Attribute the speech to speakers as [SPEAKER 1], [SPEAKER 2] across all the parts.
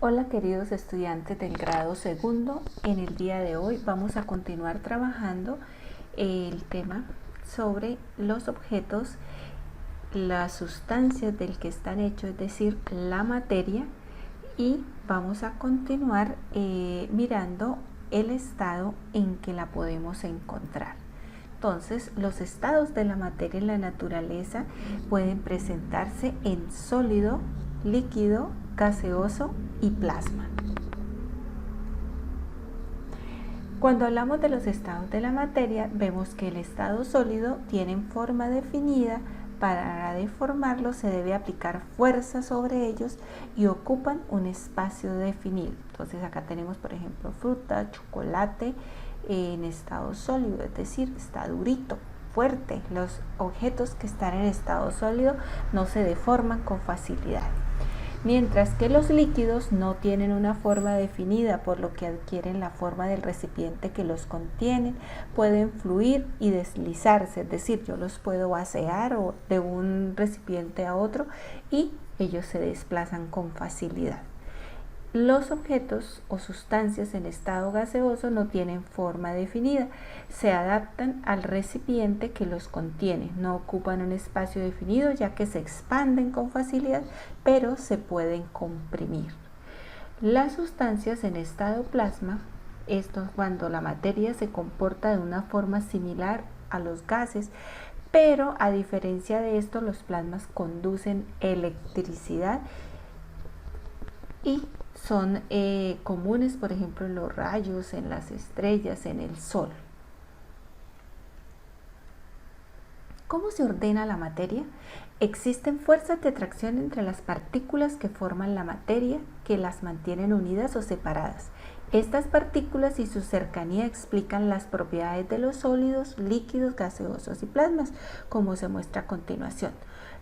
[SPEAKER 1] Hola queridos estudiantes del grado segundo, en el día de hoy vamos a continuar trabajando el tema sobre los objetos, las sustancias del que están hechos, es decir, la materia, y vamos a continuar mirando el estado en que la podemos encontrar. Entonces, los estados de la materia en la naturaleza pueden presentarse en sólido, líquido, gaseoso y plasma. Cuando hablamos de los estados de la materia, vemos que el estado sólido tiene forma definida. Para deformarlo se debe aplicar fuerza sobre ellos y ocupan un espacio definido. Entonces acá tenemos, por ejemplo, fruta, chocolate en estado sólido, es decir, está durito, fuerte. Los objetos que están en estado sólido no se deforman con facilidad. Mientras que los líquidos no tienen una forma definida, por lo que adquieren la forma del recipiente que los contienen, pueden fluir y deslizarse, es decir, yo los puedo vaciar de un recipiente a otro y ellos se desplazan con facilidad. Los objetos o sustancias en estado gaseoso no tienen forma definida, se adaptan al recipiente que los contiene, no ocupan un espacio definido ya que se expanden con facilidad, pero se pueden comprimir. Las sustancias en estado plasma, esto es cuando la materia se comporta de una forma similar a los gases, pero a diferencia de esto, los plasmas conducen electricidad y son comunes, por ejemplo, en los rayos, en las estrellas, en el sol. ¿Cómo se ordena la materia? Existen fuerzas de atracción entre las partículas que forman la materia que las mantienen unidas o separadas. Estas partículas y su cercanía explican las propiedades de los sólidos, líquidos, gaseosos y plasmas, como se muestra a continuación.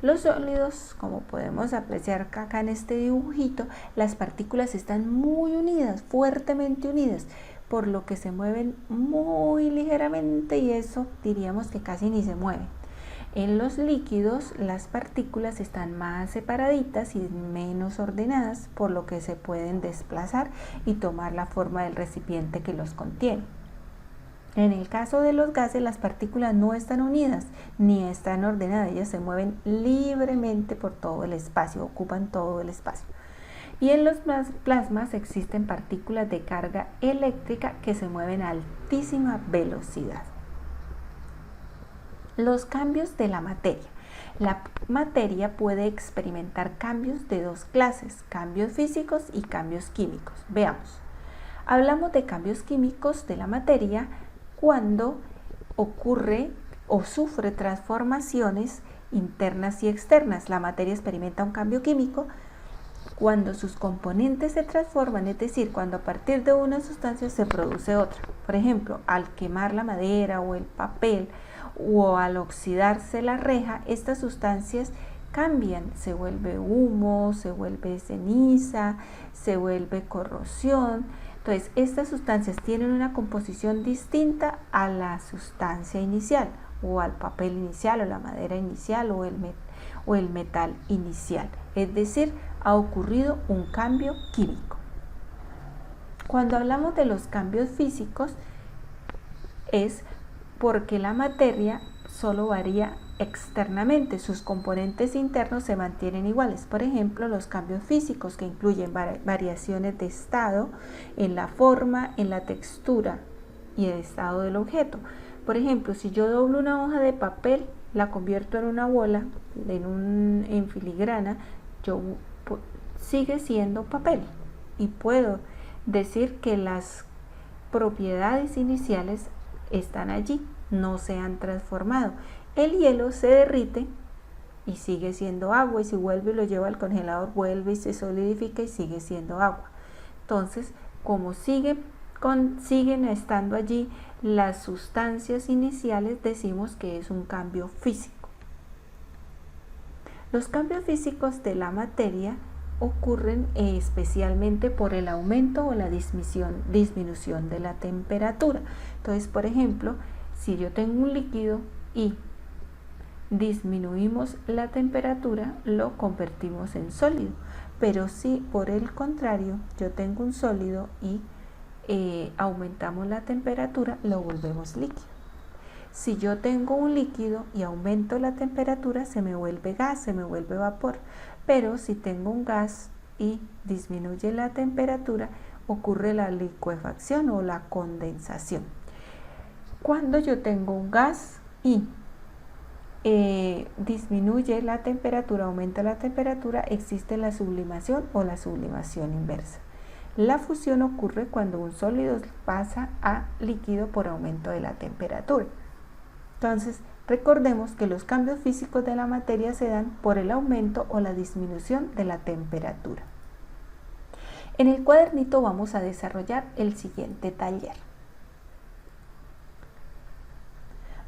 [SPEAKER 1] Los sólidos, como podemos apreciar acá en este dibujito, las partículas están muy unidas, fuertemente unidas, por lo que se mueven muy ligeramente y eso diríamos que casi ni se mueven. En los líquidos, las partículas están más separaditas y menos ordenadas, por lo que se pueden desplazar y tomar la forma del recipiente que los contiene. En el caso de los gases, las partículas no están unidas ni están ordenadas, ellas se mueven libremente por todo el espacio, ocupan todo el espacio. Y en los plasmas existen partículas de carga eléctrica que se mueven a altísima velocidad. Los cambios de la materia. La materia puede experimentar cambios de dos clases, cambios físicos y cambios químicos. Veamos. Hablamos de cambios químicos de la materia cuando ocurre o sufre transformaciones internas y externas. La materia experimenta un cambio químico cuando sus componentes se transforman, es decir, cuando a partir de una sustancia se produce otra. Por ejemplo, al quemar la madera o el papel o al oxidarse la reja, estas sustancias cambian, se vuelve humo, se vuelve ceniza, se vuelve corrosión. Entonces, estas sustancias tienen una composición distinta a la sustancia inicial, o al papel inicial, o la madera inicial, o el metal inicial. Es decir, ha ocurrido un cambio químico. Cuando hablamos de los cambios físicos, es porque la materia solo varía externamente, sus componentes internos se mantienen iguales. Por ejemplo, los cambios físicos que incluyen variaciones de estado en la forma, en la textura y el estado del objeto. Por ejemplo, si yo doblo una hoja de papel, la convierto en una bola, en filigrana, sigue siendo papel y puedo decir que las propiedades iniciales están allí, no se han transformado. El hielo se derrite y sigue siendo agua, y si vuelve y lo lleva al congelador, vuelve y se solidifica y sigue siendo agua. Entonces, como siguen estando allí las sustancias iniciales, decimos que es un cambio físico. Los cambios físicos de la materia ocurren especialmente por el aumento o la disminución de la temperatura. Entonces, por ejemplo, si yo tengo un líquido y disminuimos la temperatura, lo convertimos en sólido, pero si por el contrario yo tengo un sólido y aumentamos la temperatura, lo volvemos líquido. Si yo tengo un líquido y aumento la temperatura, se me vuelve gas, se me vuelve vapor. Pero si tengo un gas y disminuye la temperatura, ocurre la licuefacción o la condensación. Cuando yo tengo un gas y disminuye la temperatura, aumenta la temperatura, existe la sublimación o la sublimación inversa. La fusión ocurre cuando un sólido pasa a líquido por aumento de la temperatura. Entonces, recordemos que los cambios físicos de la materia se dan por el aumento o la disminución de la temperatura. En el cuadernito vamos a desarrollar el siguiente taller.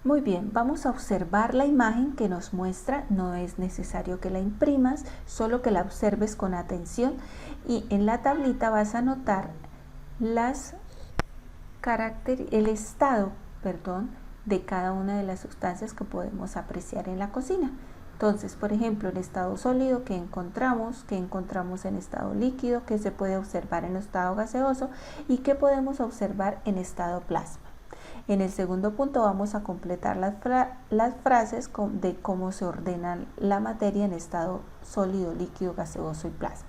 [SPEAKER 1] Muy bien, vamos a observar la imagen que nos muestra, no es necesario que la imprimas, solo que la observes con atención y en la tablita vas a anotar el estado, de cada una de las sustancias que podemos apreciar en la cocina. Entonces, por ejemplo, en estado sólido, ¿qué encontramos en estado líquido, qué se puede observar en estado gaseoso y qué podemos observar en estado plasma. En el segundo punto vamos a completar las frases de cómo se ordena la materia en estado sólido, líquido, gaseoso y plasma.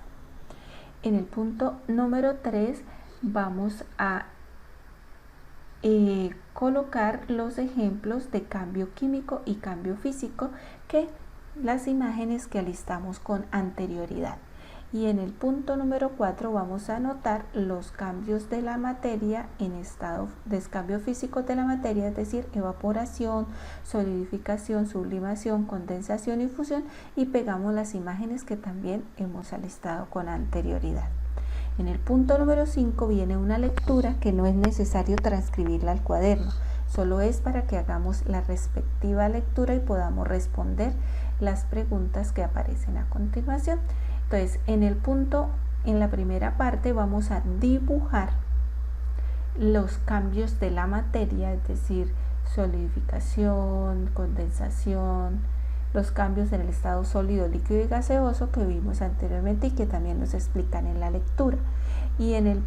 [SPEAKER 1] En el punto número 3 vamos a colocar los ejemplos de cambio químico y cambio físico que las imágenes que alistamos con anterioridad. Y en el punto número 4 vamos a anotar los cambios de la materia en estado de cambio físico de la materia, es decir, evaporación, solidificación, sublimación, condensación y fusión, y pegamos las imágenes que también hemos alistado con anterioridad. En el punto número 5 viene una lectura que no es necesario transcribirla al cuaderno, solo es para que hagamos la respectiva lectura y podamos responder las preguntas que aparecen a continuación. Entonces, en la primera parte vamos a dibujar los cambios de la materia, es decir, solidificación, condensación, los cambios en el estado sólido, líquido y gaseoso que vimos anteriormente y que también nos explican en la lectura. Y en el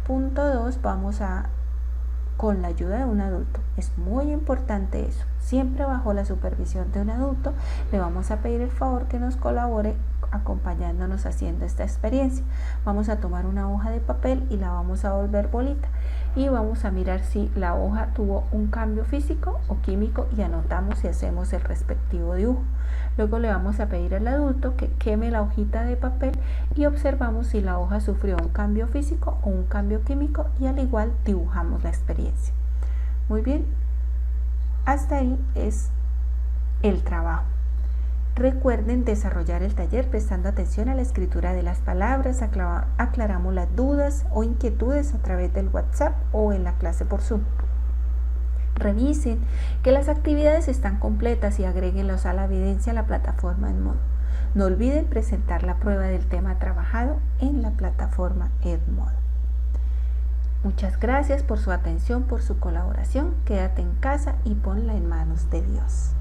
[SPEAKER 1] punto 2 vamos con la ayuda de un adulto, es muy importante eso, siempre bajo la supervisión de un adulto, le vamos a pedir el favor que nos colabore acompañándonos haciendo esta experiencia. Vamos a tomar una hoja de papel y la vamos a volver bolita y vamos a mirar si la hoja tuvo un cambio físico o químico y anotamos y hacemos el respectivo dibujo. Luego le vamos a pedir al adulto que queme la hojita de papel y observamos si la hoja sufrió un cambio físico o un cambio químico y al igual dibujamos la experiencia. Muy bien, hasta ahí es el trabajo. Recuerden desarrollar el taller prestando atención a la escritura de las palabras, aclaramos las dudas o inquietudes a través del WhatsApp o en la clase por Zoom. Revisen que las actividades están completas y agréguenlos a la evidencia a la plataforma Edmodo. No olviden presentar la prueba del tema trabajado en la plataforma Edmodo. Muchas gracias por su atención, por su colaboración. Quédate en casa y ponla en manos de Dios.